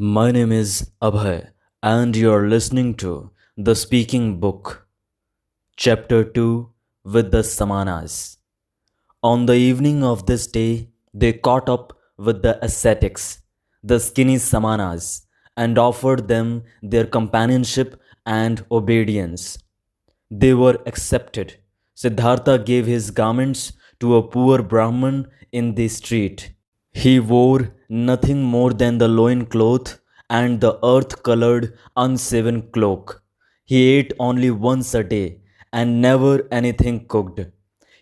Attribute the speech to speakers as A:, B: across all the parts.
A: My name is Abhay, and you're listening to The Speaking Book, Chapter 2 with the Samanas. On the evening of this day, they caught up with the ascetics, the skinny Samanas, and offered them their companionship and obedience. They were accepted. Siddhartha gave his garments to a poor Brahmin in the street. He wore nothing more than the loin cloth and the earth colored unshaven cloak. He ate only once a day and never anything cooked.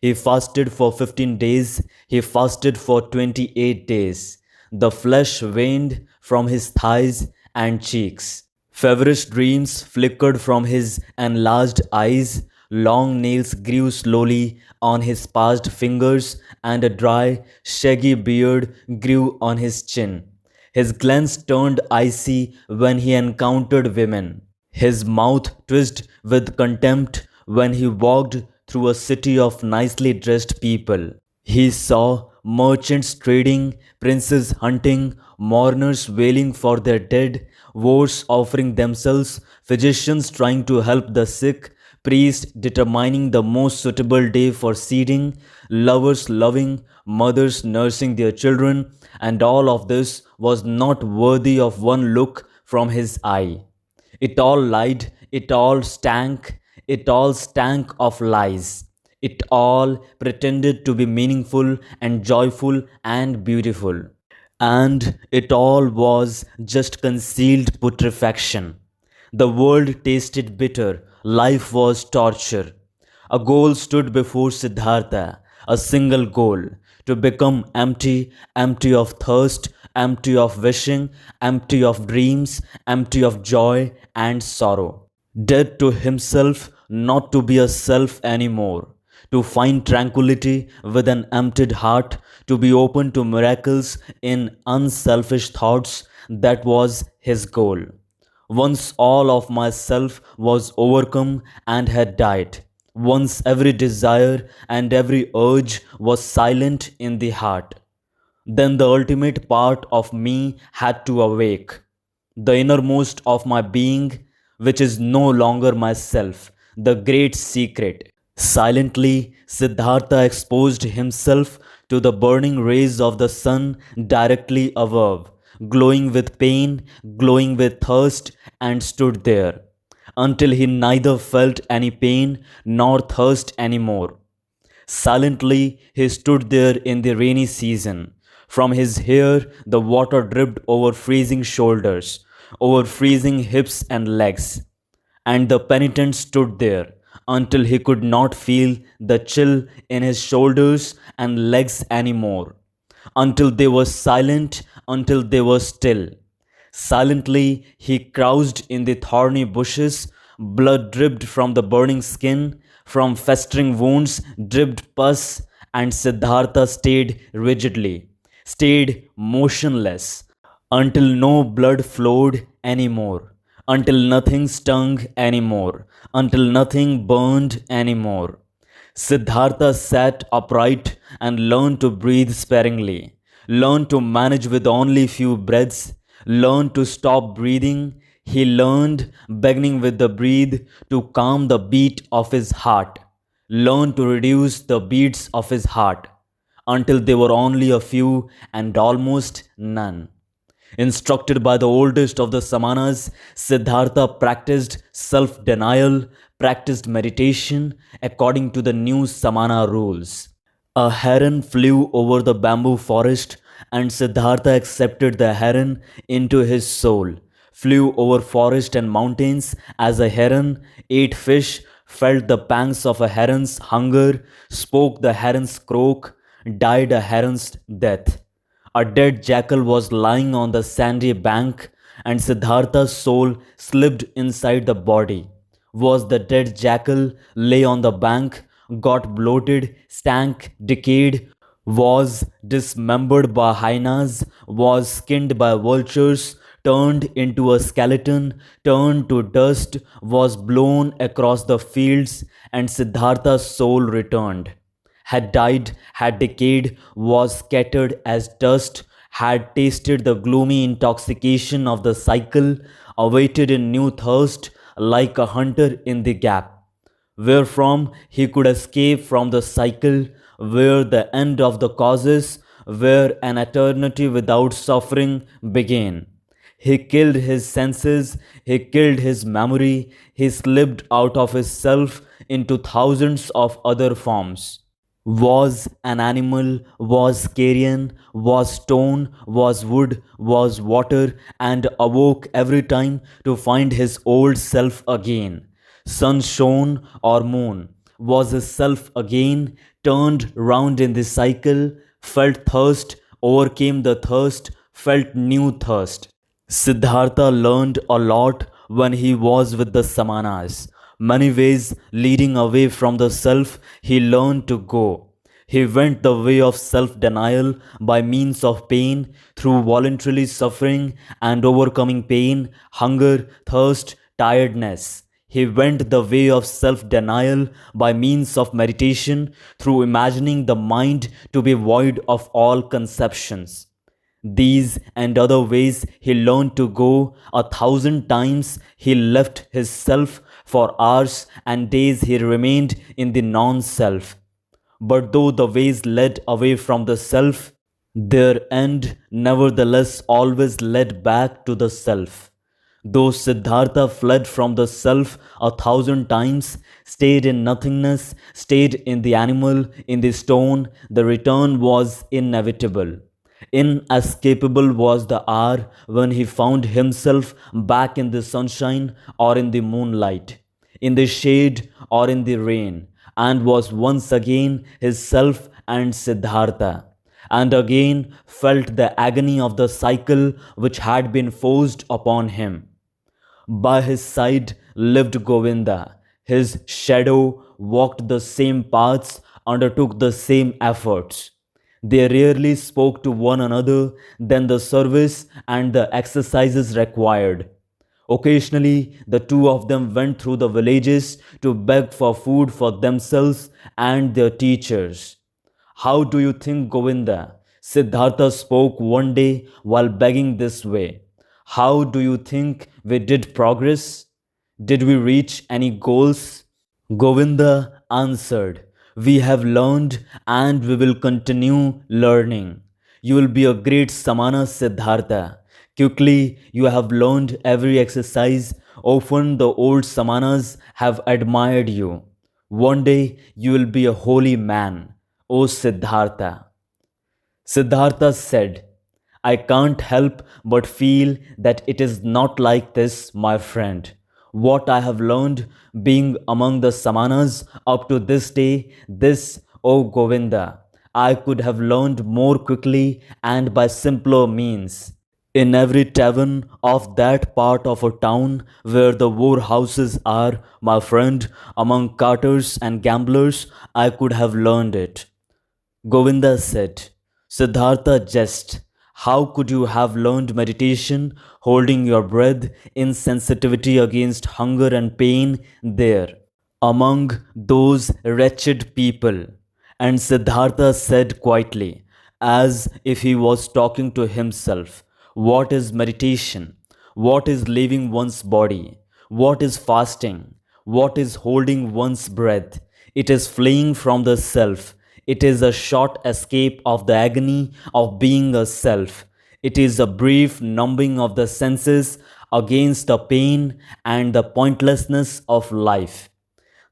A: He fasted for 15 days, he fasted for 28 days. The flesh waned from his thighs and cheeks. Feverish dreams flickered from his enlarged eyes, long nails grew slowly on his parched fingers, and a dry, shaggy beard grew on his chin. His glance turned icy when he encountered women. His mouth twisted with contempt when he walked through a city of nicely dressed people. He saw merchants trading, princes hunting, mourners wailing for their dead, wars offering themselves, physicians trying to help the sick, priests determining the most suitable day for seeding, lovers loving, mothers nursing their children, and all of this was not worthy of one look from his eye. It all lied, it all stank of lies. It all pretended to be meaningful and joyful and beautiful. And it all was just concealed putrefaction. The world tasted bitter, life was torture. A goal stood before Siddhartha, a single goal to become empty, empty of thirst, empty of wishing, empty of dreams, empty of joy and sorrow. Dead to himself, not to be a self anymore, to find tranquility with an emptied heart, to be open to miracles in unselfish thoughts, that was his goal. Once all of myself was overcome and had died, once every desire and every urge was silent in the heart, then the ultimate part of me had to awake, the innermost of my being, which is no longer myself, the great secret. Silently, Siddhartha exposed himself to the burning rays of the sun directly above, glowing with pain, glowing with thirst, and stood there until he neither felt any pain nor thirst any more. Silently, he stood there in the rainy season. From his hair, the water dripped over freezing shoulders, over freezing hips and legs. And the penitent stood there until he could not feel the chill in his shoulders and legs anymore, until they were silent, until they were still. Silently, he crouched in the thorny bushes. Blood dripped from the burning skin, from festering wounds dripped pus, and Siddhartha stayed rigidly, stayed motionless, until no blood flowed anymore, until nothing stung anymore, until nothing burned anymore. Siddhartha sat upright and learned to breathe sparingly, learned to manage with only few breaths, learned to stop breathing. He learned, beginning with the breath, to calm the beat of his heart, learned to reduce the beats of his heart until they were only a few and almost none. Instructed by the oldest of the Samanas, Siddhartha practiced self denial, practiced meditation according to the new Samana rules. A heron flew over the bamboo forest, and Siddhartha accepted the heron into his soul, flew over forest and mountains as a heron, ate fish, felt the pangs of a heron's hunger, spoke the heron's croak, died a heron's death. A dead jackal was lying on the sandy bank, and Siddhartha's soul slipped inside the body. Was the dead jackal, lay on the bank, got bloated, stank, decayed, was dismembered by hyenas, was skinned by vultures, turned into a skeleton, turned to dust, was blown across the fields, and Siddhartha's soul returned, had died, had decayed, was scattered as dust, had tasted the gloomy intoxication of the cycle, awaited in new thirst like a hunter in the gap, wherefrom he could escape from the cycle, where the end of the causes, where an eternity without suffering began. He killed his senses, he killed his memory, he slipped out of his self into thousands of other forms. Was an animal, was carrion, was stone, was wood, was water, and awoke every time to find his old self again. Sun shone or moon, was his self again, turned round in the cycle, felt thirst, overcame the thirst, felt new thirst. Siddhartha learned a lot when he was with the Samanas. Many ways leading away from the self, he learned to go. He went the way of self denial by means of pain, through voluntarily suffering and overcoming pain, hunger, thirst, tiredness. He went the way of self denial by means of meditation, through imagining the mind to be void of all conceptions. These and other ways he learned to go. 1,000 times he left his self, for hours and days he remained in the non self. But though the ways led away from the self, their end nevertheless always led back to the self. Though Siddhartha fled from the self 1,000 times, stayed in nothingness, stayed in the animal, in the stone, the return was inevitable. Inescapable was the hour when he found himself back in the sunshine or in the moonlight, in the shade or in the rain, and was once again his self and Siddhartha, and again felt the agony of the cycle which had been forced upon him. By his side lived Govinda. His shadow walked the same paths, undertook the same efforts. They rarely spoke to one another than the service and the exercises required. Occasionally, the two of them went through the villages to beg for food for themselves and their teachers. How do you think, Govinda? Siddhartha spoke one day while begging this way. How do you think we did progress? Did we reach any goals? Govinda answered, we have learned and we will continue learning. You will be a great Samana Siddhartha. Quickly, you have learned every exercise. Often the old Samanas have admired you. One day you will be a holy man, O Siddhartha. Siddhartha said, I can't help but feel that it is not like this, my friend. What I have learned being among the Samanas up to this day, this, O Govinda, I could have learned more quickly and by simpler means. In every tavern of that part of a town where the warehouses are, my friend, among carters and gamblers, I could have learned it. Govinda said, Siddhartha jest, how could you have learned meditation, holding your breath, insensitivity against hunger and pain there, among those wretched people? And Siddhartha said quietly, as if he was talking to himself, what is meditation? What is leaving one's body? What is fasting? What is holding one's breath? It is fleeing from the self. It is a short escape of the agony of being a self. It is a brief numbing of the senses against the pain and the pointlessness of life.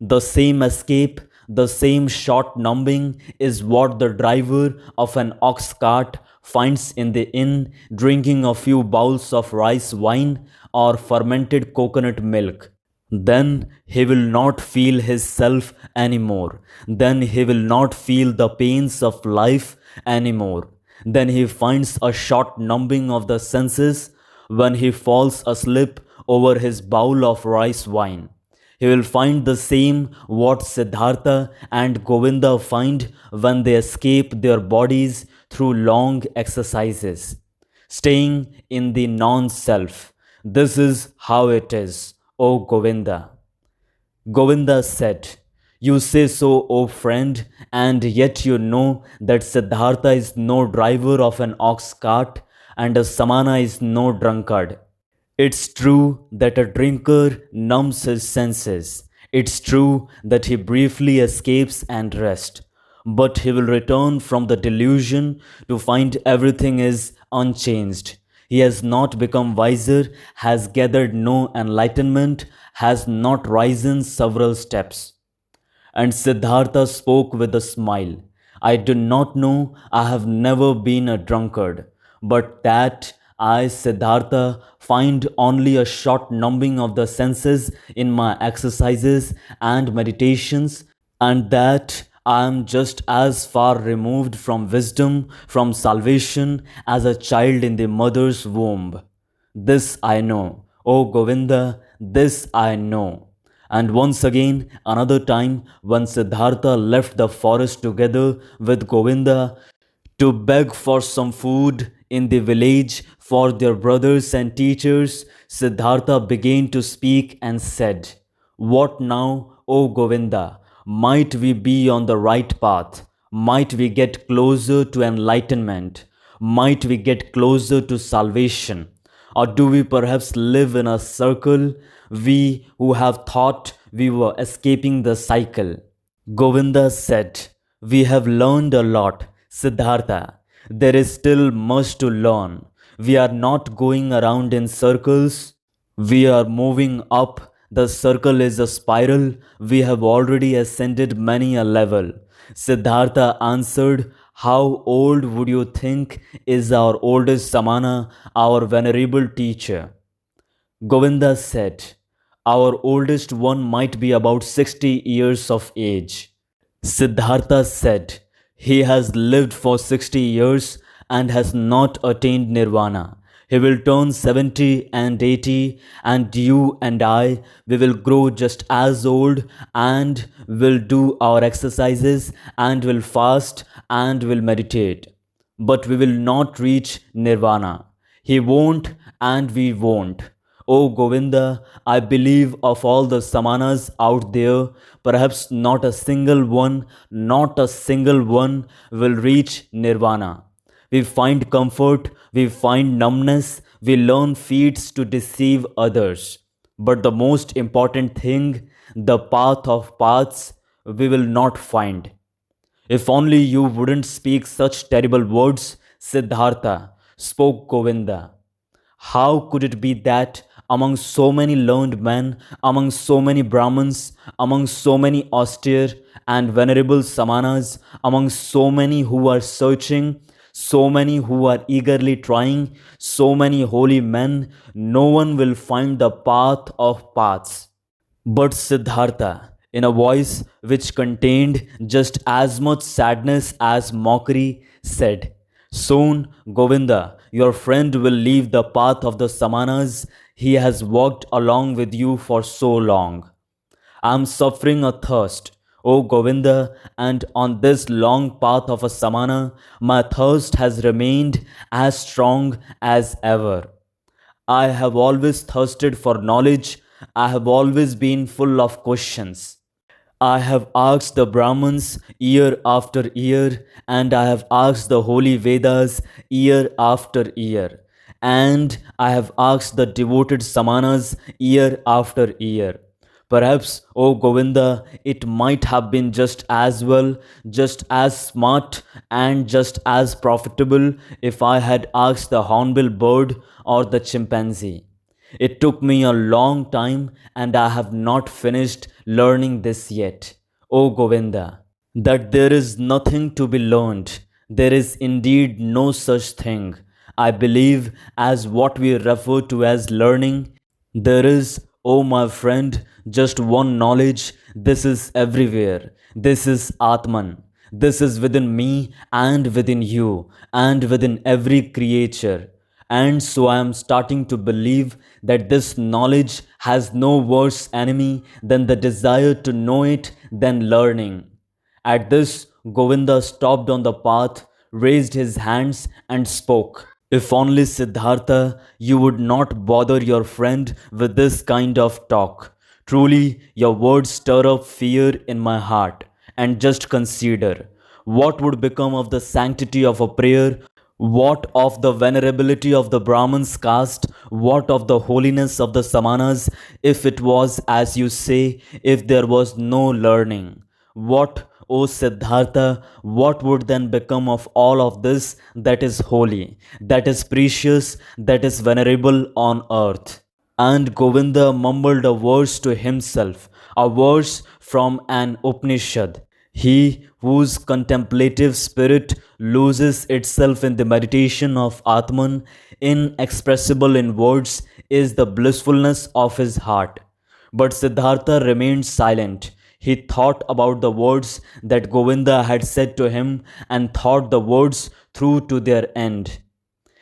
A: The same escape, the same short numbing is what the driver of an ox cart finds in the inn drinking a few bowls of rice wine or fermented coconut milk. Then he will not feel his self anymore. Then he will not feel the pains of life anymore. Then he finds a short numbing of the senses when he falls asleep over his bowl of rice wine. He will find the same what Siddhartha and Govinda find when they escape their bodies through long exercises. Staying in the non self. This is how it is, O Govinda. Govinda said, You say so, O friend, and yet you know that Siddhartha is no driver of an ox cart and a Samana is no drunkard. It's true that a drinker numbs his senses. It's true that he briefly escapes and rests. But he will return from the delusion to find everything is unchanged. He has not become wiser, has gathered no enlightenment, has not risen several steps. And Siddhartha spoke with a smile. I do not know, I have never been a drunkard, but that I, Siddhartha, find only a short numbing of the senses in my exercises and meditations, and that I am just as far removed from wisdom, from salvation, as a child in the mother's womb. This I know, O Govinda, this I know. And once again, another time, when Siddhartha left the forest together with Govinda to beg for some food in the village for their brothers and teachers, Siddhartha began to speak and said, What now, O Govinda? Might we be on the right path? Might we get closer to enlightenment? Might we get closer to salvation? Or do we perhaps live in a circle, we who have thought we were escaping the cycle? Govinda said, We have learned a lot, Siddhartha. There is still much to learn. We are not going around in circles. We are moving up. The circle is a spiral. We have already ascended many a level. Siddhartha answered, How old would you think is our oldest Samana, our venerable teacher? Govinda said, Our oldest one might be about 60 years of age. Siddhartha said, He has lived for 60 years and has not attained nirvana. He will turn 70 and 80, and you and I, we will grow just as old and will do our exercises and will fast and will meditate. But we will not reach nirvana. He won't and we won't. O Govinda, I believe of all the Samanas out there, perhaps not a single one will reach nirvana. We find comfort, we find numbness, we learn feats to deceive others. But the most important thing, the path of paths, we will not find. If only you wouldn't speak such terrible words, Siddhartha, spoke Govinda. How could it be that among so many learned men, among so many Brahmins, among so many austere and venerable Samanas, among so many who are searching, so many who are eagerly trying, so many holy men, no one will find the path of paths? But Siddhartha, in a voice which contained just as much sadness as mockery, said, Soon, Govinda, your friend will leave the path of the Samanas. He has walked along with you for so long. I am suffering a thirst, O Govinda, and on this long path of a Samana, my thirst has remained as strong as ever. I have always thirsted for knowledge. I have always been full of questions. I have asked the Brahmins year after year, and I have asked the holy Vedas year after year, and I have asked the devoted Samanas year after year. Perhaps, O Govinda, it might have been just as well, just as smart, and just as profitable if I had asked the hornbill bird or the chimpanzee. It took me a long time and I have not finished learning this yet. O Govinda, that there is nothing to be learned. There is indeed no such thing. I believe as what we refer to as learning. There is, O my friend, just one knowledge. This is everywhere. This is Atman. This is within me and within you and within every creature. And so I am starting to believe that this knowledge has no worse enemy than the desire to know it than learning. At this, Govinda stopped on the path, raised his hands, and spoke. If only Siddhartha, you would not bother your friend with this kind of talk. Truly, your words stir up fear in my heart. And just consider what would become of the sanctity of a prayer, what of the venerability of the Brahman's caste, what of the holiness of the Samanas, if it was, as you say, if there was no learning. What, O Siddhartha, what would then become of all of this that is holy, that is precious, that is venerable on earth? And Govinda mumbled a verse to himself, a verse from an Upanishad. He whose contemplative spirit loses itself in the meditation of Atman, inexpressible in words, is the blissfulness of his heart. But Siddhartha remained silent. He thought about the words that Govinda had said to him and thought the words through to their end.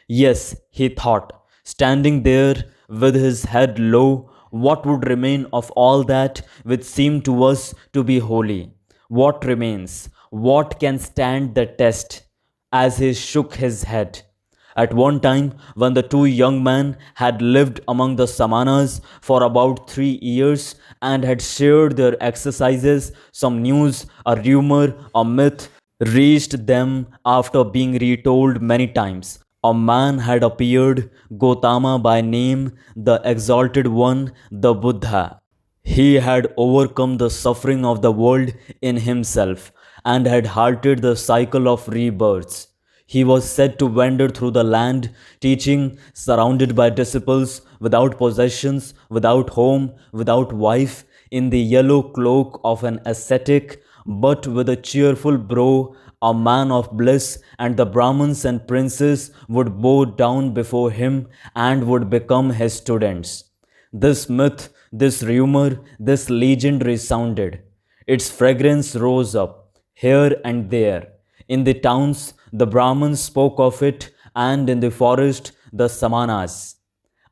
A: Yes, he thought, standing there with his head low, what would remain of all that which seemed to us to be holy? What remains? What can stand the test? As he shook his head. At one time, when the two young men had lived among the Samanas for about 3 years and had shared their exercises, some news, a rumor, a myth reached them after being retold many times. A man had appeared, Gautama by name, the exalted one, the Buddha. He had overcome the suffering of the world in himself and had halted the cycle of rebirths. He was said to wander through the land, teaching, surrounded by disciples, without possessions, without home, without wife, in the yellow cloak of an ascetic, but with a cheerful brow, a man of bliss, and the Brahmins and princes would bow down before him and would become his students. This myth, this rumor, this legend resounded. Its fragrance rose up, here and there. In the towns, the Brahmins spoke of it, and in the forest, the Samanas.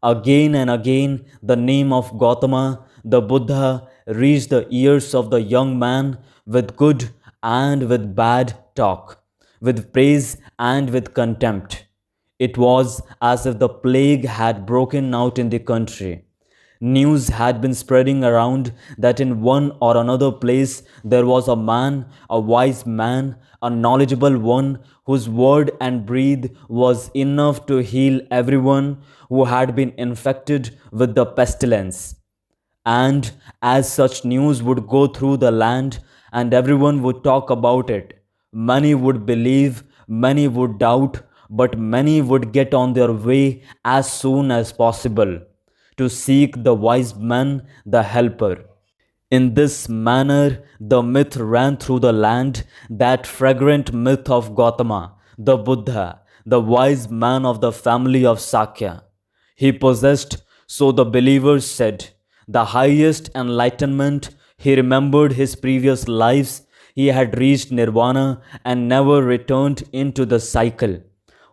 A: Again and again, the name of Gautama, the Buddha, reached the ears of the young man with good and with bad talk, with praise and with contempt. It was as if the plague had broken out in the country. News had been spreading around that in one or another place there was a man, a wise man, a knowledgeable one, whose word and breath was enough to heal everyone who had been infected with the pestilence. And as such news would go through the land and everyone would talk about it, many would believe, many would doubt, but many would get on their way as soon as possible to seek the wise man, the helper. In this manner, the myth ran through the land, that fragrant myth of Gautama, the Buddha, the wise man of the family of Sakya. He possessed, so the believers said, the highest enlightenment. He remembered his previous lives. He had reached nirvana and never returned into the cycle,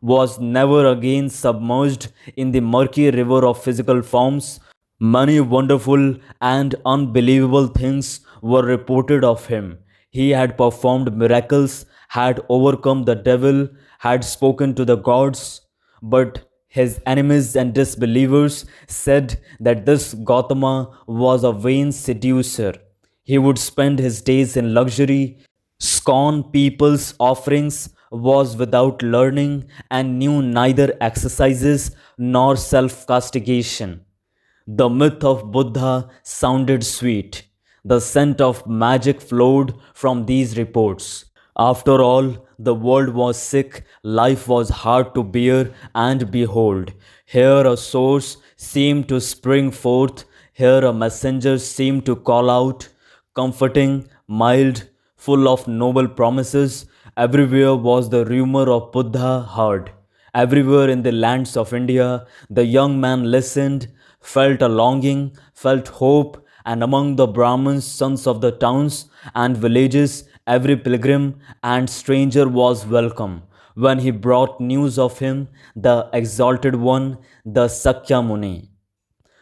A: was never again submerged in the murky river of physical forms. Many wonderful and unbelievable things were reported of him. He had performed miracles, had overcome the devil, had spoken to the gods. But his enemies and disbelievers said that this Gautama was a vain seducer. He would spend his days in luxury, scorn people's offerings, was without learning, and knew neither exercises nor self castigation. The myth of Buddha sounded sweet. The scent of magic flowed from these reports. After all, the world was sick, life was hard to bear, and behold, here a source seemed to spring forth, here a messenger seemed to call out, comforting, mild, full of noble promises. Everywhere was the rumor of Buddha heard. Everywhere in the lands of India, the young man listened, felt a longing, felt hope, and among the Brahmins, sons of the towns and villages, every pilgrim and stranger was welcome when he brought news of him, the exalted one, the Sakya Muni.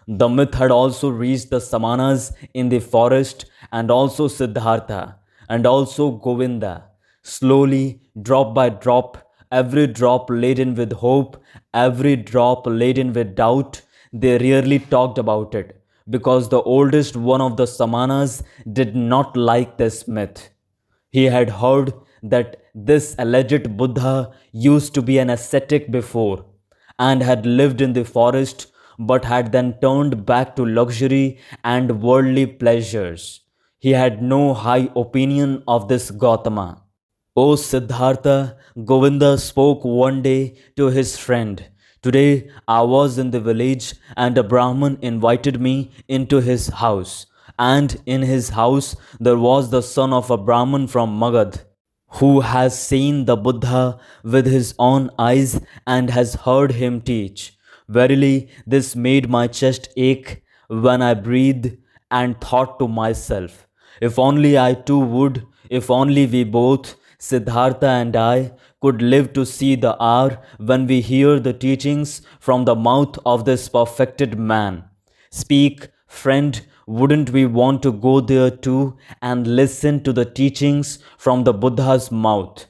A: The myth had also reached the Samanas in the forest, and also Siddhartha, and also Govinda. Slowly, drop by drop, every drop laden with hope, every drop laden with doubt, they rarely talked about it, because the oldest one of the Samanas did not like this myth. He had heard that this alleged Buddha used to be an ascetic before and had lived in the forest but had then turned back to luxury and worldly pleasures. He had no high opinion of this Gautama. O Siddhartha, Govinda spoke one day to his friend. Today I was in the village and a Brahmin invited me into his house. And in his house there was the son of a Brahmin from Magad, who has seen the Buddha with his own eyes and has heard him teach. Verily, this made my chest ache when I breathed and thought to myself, if only I too would, if only we both, Siddhartha and I, could live to see the hour when we hear the teachings from the mouth of this perfected man. Speak, friend, wouldn't we want to go there too and listen to the teachings from the Buddha's mouth?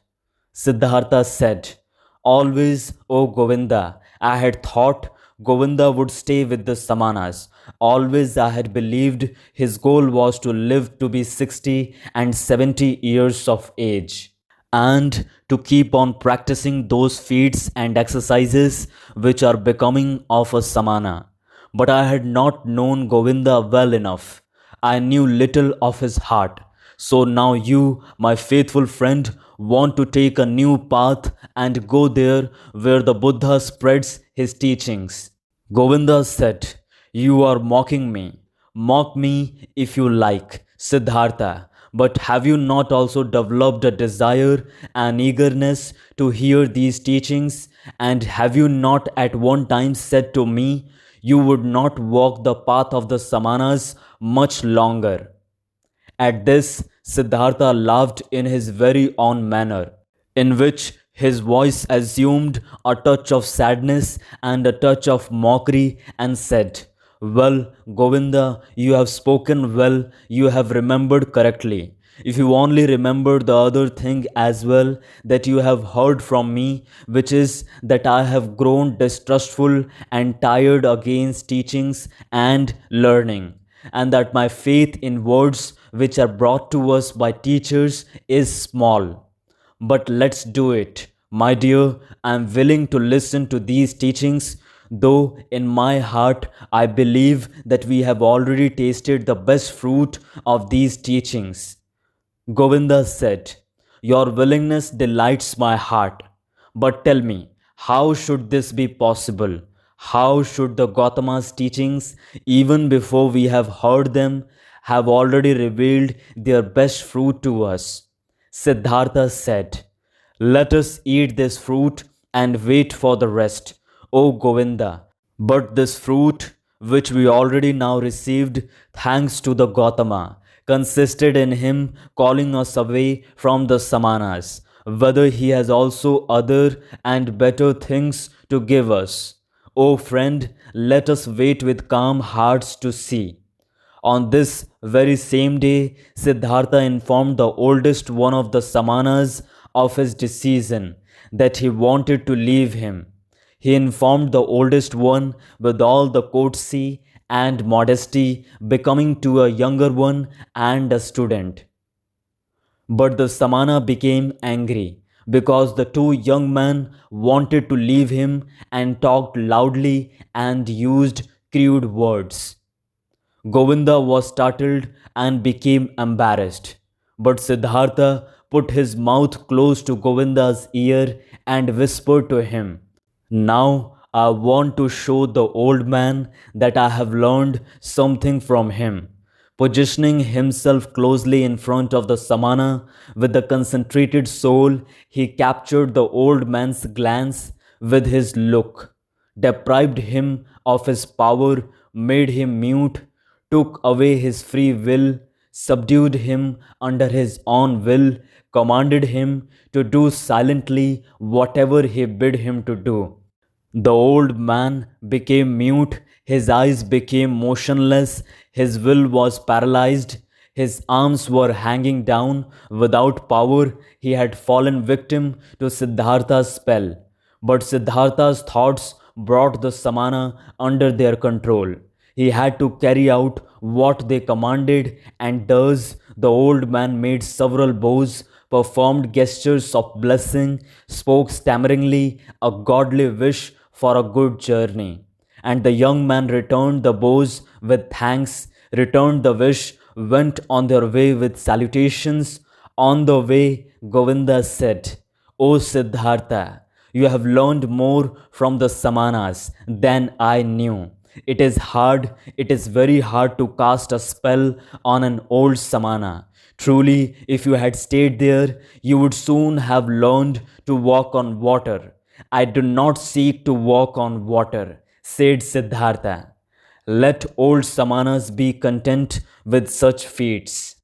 A: Siddhartha said, always, O Govinda, I had thought Govinda would stay with the Samanas. Always I had believed his goal was to live to be 60 and 70 years of age, and to keep on practicing those feats and exercises which are becoming of a samana. But I had not known Govinda well enough. I knew little of his heart. So now you, my faithful friend, want to take a new path and go there where the Buddha spreads his teachings. Govinda said, you are mocking me. Mock me if you like, Siddhartha. But have you not also developed a desire and eagerness to hear these teachings? And have you not at one time said to me, you would not walk the path of the Samanas much longer? At this, Siddhartha laughed in his very own manner, in which his voice assumed a touch of sadness and a touch of mockery, and said, well, Govinda, you have spoken well, you have remembered correctly. If you only remember the other thing as well that you have heard from me, which is that I have grown distrustful and tired against teachings and learning, and that my faith in words which are brought to us by teachers is small. But let's do it. My dear, I am willing to listen to these teachings, though in my heart I believe that we have already tasted the best fruit of these teachings. Govinda said, your willingness delights my heart. But tell me, how should this be possible? How should the Gautama's teachings, even before we have heard them, have already revealed their best fruit to us? Siddhartha said, let us eat this fruit and wait for the rest, O Govinda. But this fruit, which we already now received thanks to the Gautama, consisted in him calling us away from the Samanas, whether he has also other and better things to give us. O friend, let us wait with calm hearts to see. On this very same day, Siddhartha informed the oldest one of the Samanas of his decision, that he wanted to leave him. He informed the oldest one with all the courtesy and modesty becoming to a younger one and a student. But the Samana became angry because the two young men wanted to leave him and talked loudly and used crude words. Govinda was startled and became embarrassed. But Siddhartha put his mouth close to Govinda's ear and whispered to him, now I want to show the old man that I have learned something from him. Positioning himself closely in front of the Samana with a concentrated soul, he captured the old man's glance with his look, deprived him of his power, made him mute, took away his free will, subdued him under his own will, commanded him to do silently whatever he bid him to do. The old man became mute, his eyes became motionless, his will was paralyzed, his arms were hanging down without power, he had fallen victim to Siddhartha's spell. But Siddhartha's thoughts brought the Samana under their control. He had to carry out what they commanded, and thus the old man made several bows, performed gestures of blessing, spoke stammeringly a godly wish for a good journey. And the young man returned the bows with thanks, returned the wish, went on their way with salutations. On the way, Govinda said, O Siddhartha, you have learned more from the Samanas than I knew. It is very hard to cast a spell on an old Samana. Truly, if you had stayed there, you would soon have learned to walk on water. I do not seek to walk on water, said Siddhartha. Let old Samanas be content with such feats.